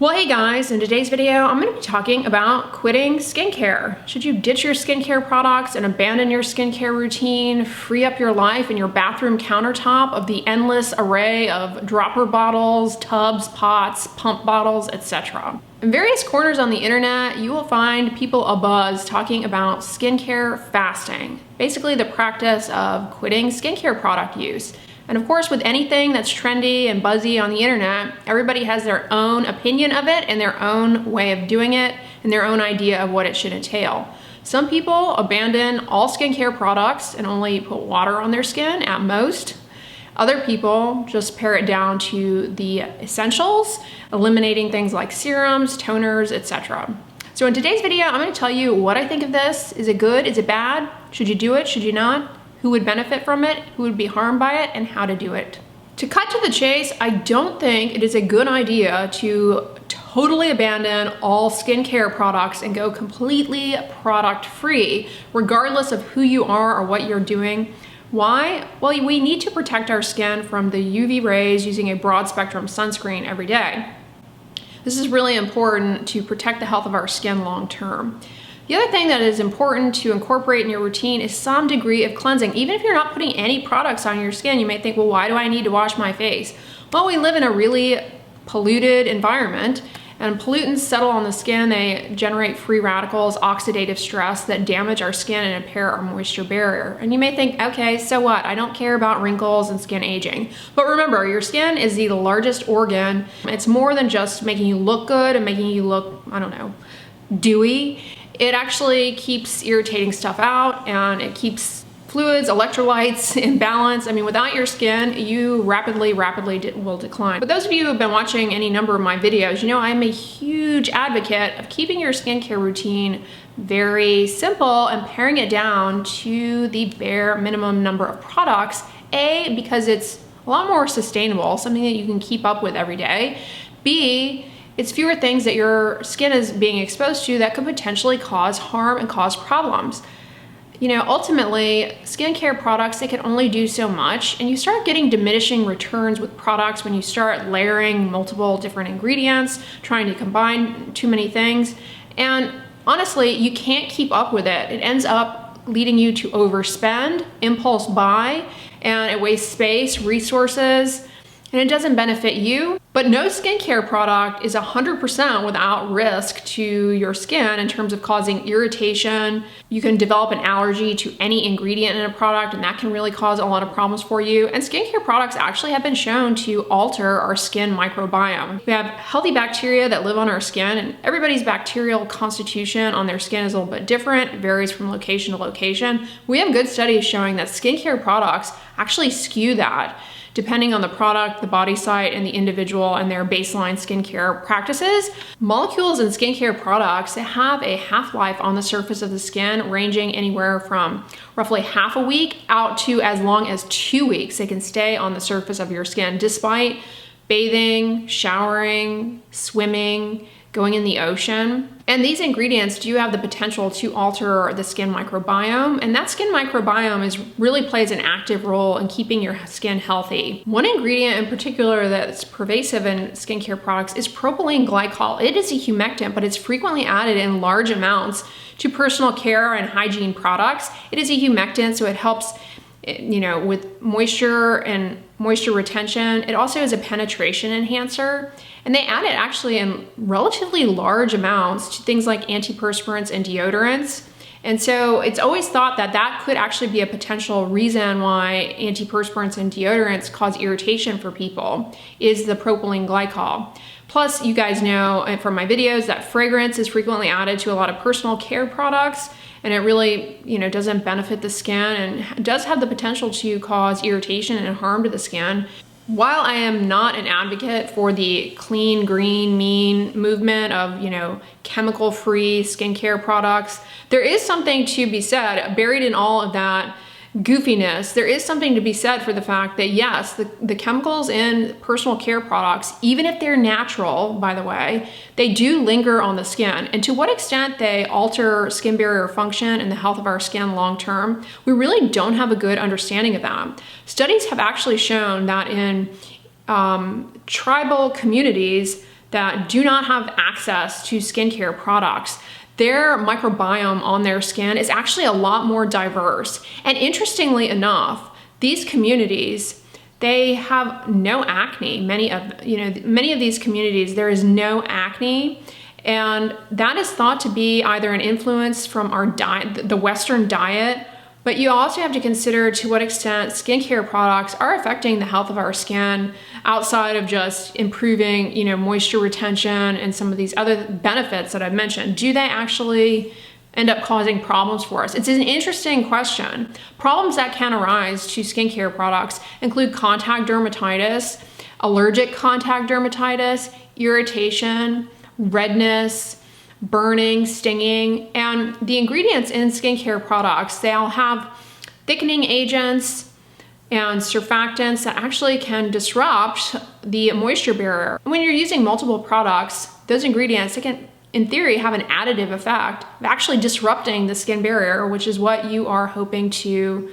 Well, hey guys, in today's video, I'm gonna be talking about quitting skincare. Should you ditch your skincare products and abandon your skincare routine, free up your life and your bathroom countertop of the endless array of dropper bottles, tubs, pots, pump bottles, etc. In various corners on the internet, you will find people abuzz talking about skincare fasting, basically the practice of quitting skincare product use. And of course, with anything that's trendy and buzzy on the internet, everybody has their own opinion of it and their own way of doing it and their own idea of what it should entail. Some people abandon all skincare products and only put water on their skin at most. Other people just pare it down to the essentials, eliminating things like serums, toners, etc. So in today's video, I'm going to tell you what I think of this. Is it good? Is it bad? Should you do it? Should you not? Who would benefit from it, who would be harmed by it, and how to do it. To cut to the chase, I don't think it is a good idea to totally abandon all skincare products and go completely product free, regardless of who you are or what you're doing. Why? Well, we need to protect our skin from the UV rays using a broad spectrum sunscreen every day. This is really important to protect the health of our skin long term. The other thing that is important to incorporate in your routine is some degree of cleansing. Even if you're not putting any products on your skin, you may think, well, why do I need to wash my face? Well, we live in a really polluted environment, and pollutants settle on the skin. They generate free radicals, oxidative stress that damage our skin and impair our moisture barrier. And you may think, okay, so what? I don't care about wrinkles and skin aging. But remember, your skin is the largest organ. It's more than just making you look good and making you look, I don't know, dewy. It actually keeps irritating stuff out, and it keeps fluids, electrolytes in balance. I mean, without your skin, you rapidly will decline. But those of you who have been watching any number of my videos, you know I'm a huge advocate of keeping your skincare routine very simple and paring it down to the bare minimum number of products. A, because it's a lot more sustainable, something that you can keep up with every day. B, it's fewer things that your skin is being exposed to that could potentially cause harm and cause problems. You know, ultimately, skincare products, they can only do so much, and you start getting diminishing returns with products when you start layering multiple different ingredients, trying to combine too many things. And honestly, you can't keep up with it. It ends up leading you to overspend, impulse buy, and it wastes space, resources, and it doesn't benefit you. But no skincare product is 100% without risk to your skin in terms of causing irritation. You can develop an allergy to any ingredient in a product, and that can really cause a lot of problems for you. And skincare products actually have been shown to alter our skin microbiome. We have healthy bacteria that live on our skin, and everybody's bacterial constitution on their skin is a little bit different. It varies from location to location. We have good studies showing that skincare products actually skew that, depending on the product, the body site, and the individual and their baseline skincare practices. Molecules in skincare products have a half-life on the surface of the skin ranging anywhere from roughly half a week out to as long as 2 weeks. They can stay on the surface of your skin despite bathing, showering, swimming, going in the ocean. And these ingredients do have the potential to alter the skin microbiome, and that skin microbiome really plays an active role in keeping your skin healthy. One ingredient in particular that's pervasive in skincare products is propylene glycol. It is a humectant, but it's frequently added in large amounts to personal care and hygiene products. It is a humectant, so it helps, you know, with moisture and moisture retention. It also is a penetration enhancer, and they add it actually in relatively large amounts to things like antiperspirants and deodorants. And so it's always thought that that could actually be a potential reason why antiperspirants and deodorants cause irritation for people, is the propylene glycol. Plus, you guys know from my videos that fragrance is frequently added to a lot of personal care products, and it really, you know, doesn't benefit the skin and does have the potential to cause irritation and harm to the skin. While I am not an advocate for the clean, green, mean movement of, you know, chemical-free skincare products, there is something to be said, buried in all of that goofiness, there is something to be said for the fact that yes, the chemicals in personal care products, even if they're natural, by the way, they do linger on the skin. And to what extent they alter skin barrier function and the health of our skin long term, we really don't have a good understanding of that. Studies have actually shown that in tribal communities, that do not have access to skincare products, their microbiome on their skin is actually a lot more diverse. And interestingly enough, these communities, they have no acne. Many of these communities, there is no acne. And that is thought to be either an influence from our diet, the Western diet, but you also have to consider to what extent skincare products are affecting the health of our skin outside of just improving, moisture retention and some of these other benefits that I've mentioned. Do they actually end up causing problems for us? It's an interesting question. Problems that can arise to skincare products include contact dermatitis, allergic contact dermatitis, irritation, redness, burning, stinging, and the ingredients in skincare products, they all have thickening agents and surfactants that actually can disrupt the moisture barrier. When you're using multiple products, those ingredients, they can, in theory, have an additive effect of actually disrupting the skin barrier, which is what you are hoping to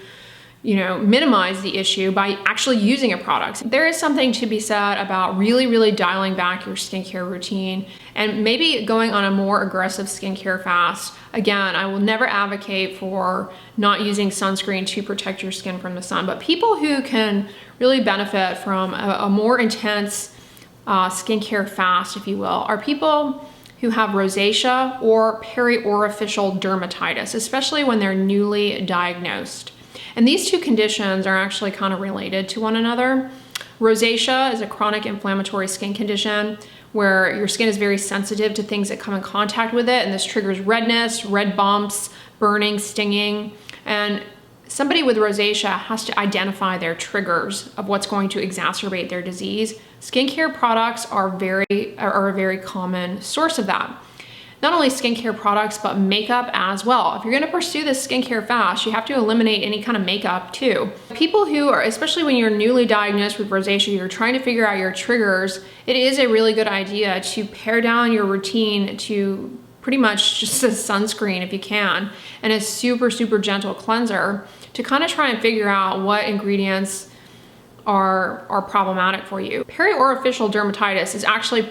minimize the issue by actually using a product. There is something to be said about really dialing back your skincare routine and maybe going on a more aggressive skincare fast. Again, I will never advocate for not using sunscreen to protect your skin from the sun, but people who can really benefit from a more intense skincare fast, if you will, are people who have rosacea or periorificial dermatitis, especially when they're newly diagnosed. And these two conditions are actually kind of related to one another. Rosacea is a chronic inflammatory skin condition where your skin is very sensitive to things that come in contact with it, and this triggers redness, red bumps, burning, stinging. And somebody with rosacea has to identify their triggers of what's going to exacerbate their disease. Skincare products are a very common source of that. Not only skincare products, but makeup as well. If you're gonna pursue this skincare fast, you have to eliminate any kind of makeup too. People who are, especially when you're newly diagnosed with rosacea, you're trying to figure out your triggers, it is a really good idea to pare down your routine to pretty much just a sunscreen if you can, and a super gentle cleanser to kind of try and figure out what ingredients are problematic for you. Periorificial dermatitis is actually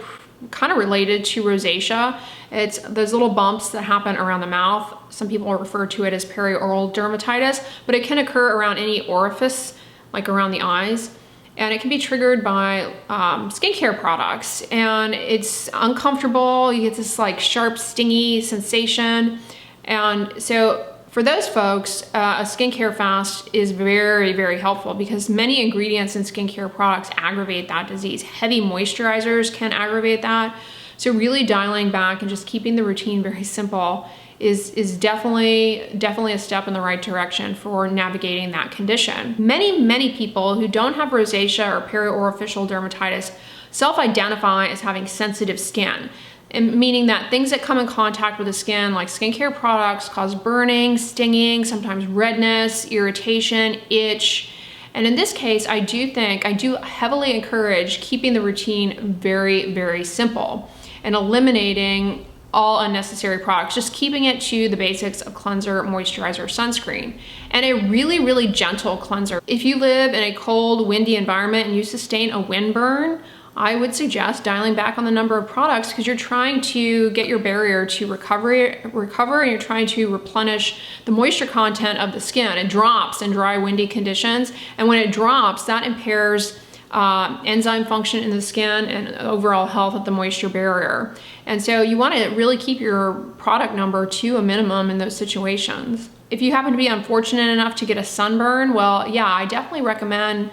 kind of related to rosacea. It's those little bumps that happen around the mouth. Some people refer to it as perioral dermatitis, but it can occur around any orifice, like around the eyes. And it can be triggered by skincare products. And it's uncomfortable. You get this like sharp, stingy sensation. And so for those folks, a skincare fast is very helpful because many ingredients in skincare products aggravate that disease. Heavy moisturizers can aggravate that. So really dialing back and just keeping the routine very simple is definitely a step in the right direction for navigating that condition. Many people who don't have rosacea or periorificial dermatitis self-identify as having sensitive skin. And meaning that things that come in contact with the skin, like skincare products, cause burning, stinging, sometimes redness, irritation, itch. And in this case, I do heavily encourage keeping the routine very simple and eliminating all unnecessary products, just keeping it to the basics of cleanser, moisturizer, sunscreen, and a really gentle cleanser. If you live in a cold, windy environment and you sustain a windburn, I would suggest dialing back on the number of products because you're trying to get your barrier to recover and you're trying to replenish the moisture content of the skin. It drops in dry, windy conditions, and when it drops, that impairs enzyme function in the skin and overall health of the moisture barrier. And so you want to really keep your product number to a minimum in those situations. If you happen to be unfortunate enough to get a sunburn, well, yeah, I definitely recommend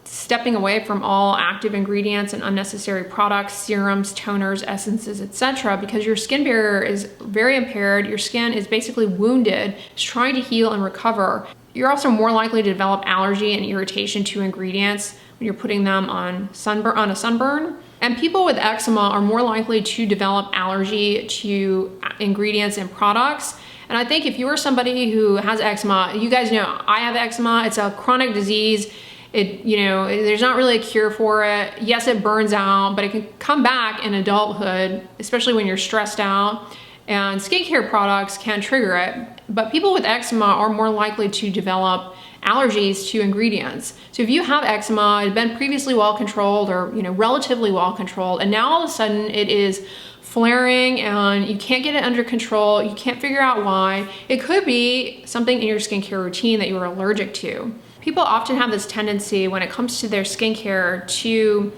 stepping away from all active ingredients and unnecessary products, serums, toners, essences, etc., because your skin barrier is very impaired. Your skin is basically wounded. It's trying to heal and recover. You're also more likely to develop allergy and irritation to ingredients when you're putting them on a sunburn. And people with eczema are more likely to develop allergy to ingredients and products. And I think if you are somebody who has eczema, you guys know I have eczema. It's a chronic disease. There's not really a cure for it. Yes, it burns out, but it can come back in adulthood, especially when you're stressed out, and skincare products can trigger it. But people with eczema are more likely to develop allergies to ingredients. So if you have eczema, it had been previously well controlled or relatively well controlled, and now all of a sudden it is flaring and you can't get it under control, you can't figure out why, it could be something in your skincare routine that you are allergic to. People often have this tendency when it comes to their skincare to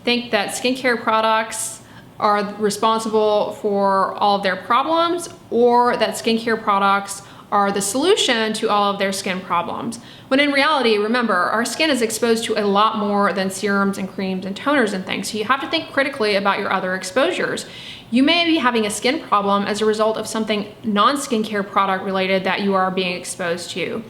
think that skincare products are responsible for all of their problems, or that skincare products are the solution to all of their skin problems. When in reality, remember, our skin is exposed to a lot more than serums and creams and toners and things. So you have to think critically about your other exposures. You may be having a skin problem as a result of something non-skincare product related that you are being exposed to.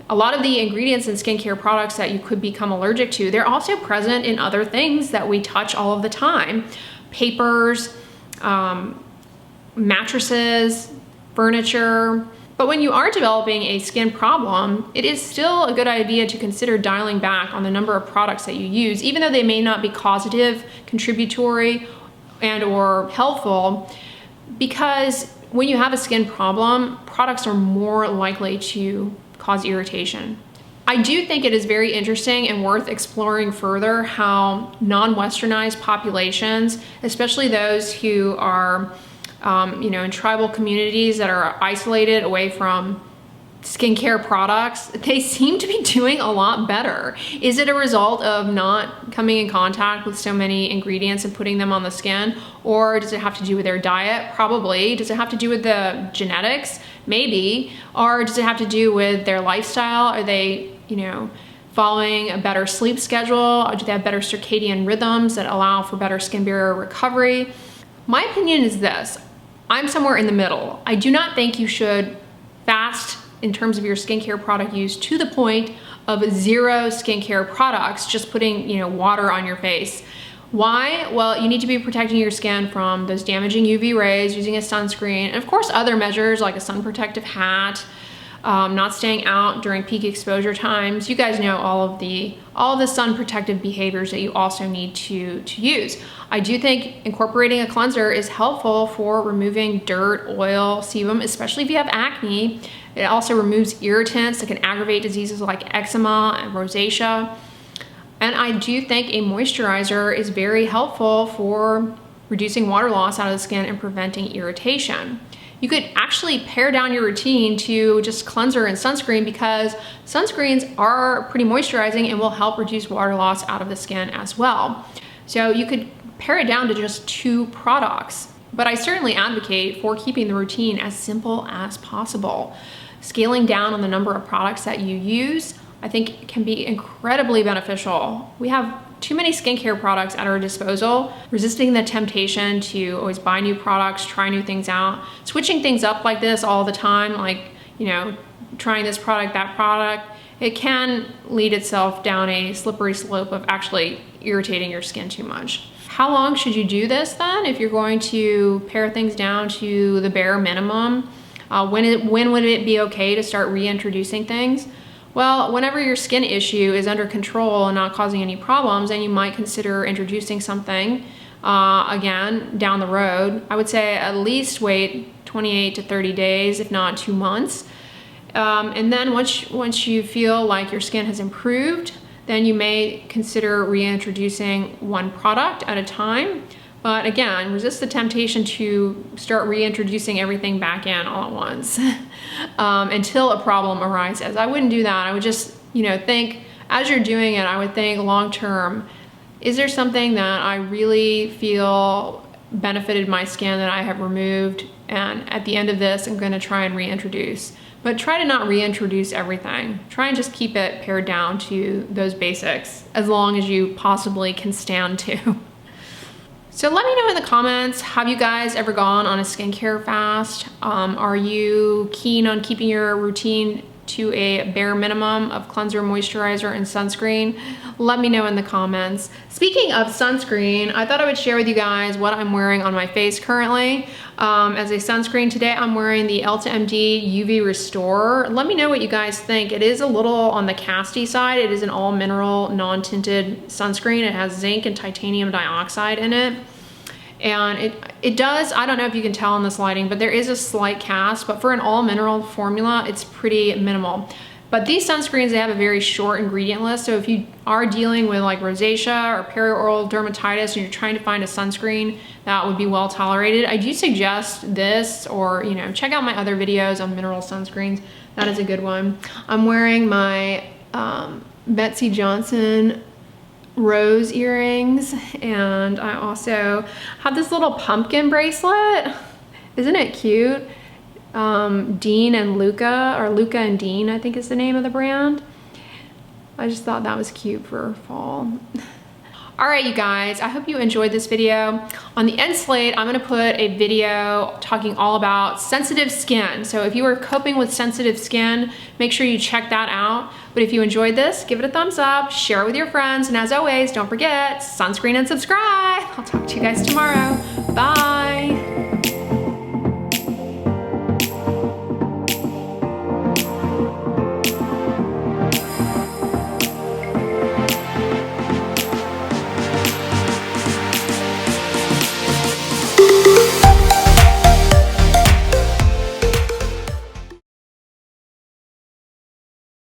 A lot of the ingredients in skincare products that you could become allergic to, they're also present in other things that we touch all of the time. Papers, mattresses, furniture. But when you are developing a skin problem, it is still a good idea to consider dialing back on the number of products that you use, even though they may not be causative, contributory, and or helpful, because when you have a skin problem, products are more likely to cause irritation. I do think it is very interesting and worth exploring further how non-westernized populations, especially those who are in tribal communities that are isolated away from skincare products, they seem to be doing a lot better. Is it a result of not coming in contact with so many ingredients and putting them on the skin? Or does it have to do with their diet? Probably. Does it have to do with the genetics? Maybe. Or does it have to do with their lifestyle? Are they, following a better sleep schedule? Or do they have better circadian rhythms that allow for better skin barrier recovery? My opinion is this. I'm somewhere in the middle. I do not think you should fast in terms of your skincare product use to the point of zero skincare products, just putting water on your face. Why? Well, you need to be protecting your skin from those damaging UV rays, using a sunscreen, and of course other measures like a sun protective hat, not staying out during peak exposure times. You guys know all of the sun protective behaviors that you also need to use. I do think incorporating a cleanser is helpful for removing dirt, oil, sebum, especially if you have acne. It also removes irritants that can aggravate diseases like eczema and rosacea. And I do think a moisturizer is very helpful for reducing water loss out of the skin and preventing irritation. You could actually pare down your routine to just cleanser and sunscreen, because sunscreens are pretty moisturizing and will help reduce water loss out of the skin as well. So you could pare it down to just 2 products. But I certainly advocate for keeping the routine as simple as possible. Scaling down on the number of products that you use, I think, can be incredibly beneficial. We have too many skincare products at our disposal. Resisting the temptation to always buy new products, try new things out, switching things up like this all the time, like, trying this product, that product, it can lead itself down a slippery slope of actually irritating your skin too much. How long should you do this then if you're going to pare things down to the bare minimum? When would it be okay to start reintroducing things? Well, whenever your skin issue is under control and not causing any problems, then you might consider introducing something again down the road. I would say at least wait 28 to 30 days, if not 2 months. And then once you feel like your skin has improved, then you may consider reintroducing one product at a time. But again, resist the temptation to start reintroducing everything back in all at once until a problem arises. I wouldn't do that. I would just, think as you're doing it, I would think long term, is there something that I really feel benefited my skin that I have removed? And at the end of this, I'm going to try and reintroduce. But try to not reintroduce everything. Try and just keep it pared down to those basics as long as you possibly can stand to. So let me know in the comments, have you guys ever gone on a skincare fast? Are you keen on keeping your routine to a bare minimum of cleanser, moisturizer, and sunscreen? Let me know in the comments. Speaking of sunscreen, I thought I would share with you guys what I'm wearing on my face currently. As a sunscreen today, I'm wearing the EltaMD UV Restorer. Let me know what you guys think. It is a little on the casty side. It is an all mineral, non-tinted sunscreen. It has zinc and titanium dioxide in it. And it does, I don't know if you can tell in this lighting, but there is a slight cast, but for an all mineral formula, it's pretty minimal. But these sunscreens, they have a very short ingredient list. So if you are dealing with like rosacea or perioral dermatitis and you're trying to find a sunscreen that would be well tolerated, I do suggest this, or check out my other videos on mineral sunscreens. That is a good one. I'm wearing my Betsy Johnson rose earrings, and I also have this little pumpkin bracelet. Isn't it cute? Dean and Luca, or Luca and Dean, I think is the name of the brand. I just thought that was cute for fall. All right, you guys, I hope you enjoyed this video. On the end slate, I'm gonna put a video talking all about sensitive skin. So if you are coping with sensitive skin, make sure you check that out. But if you enjoyed this, give it a thumbs up, share it with your friends, and as always, don't forget, sunscreen and subscribe. I'll talk to you guys tomorrow. Bye.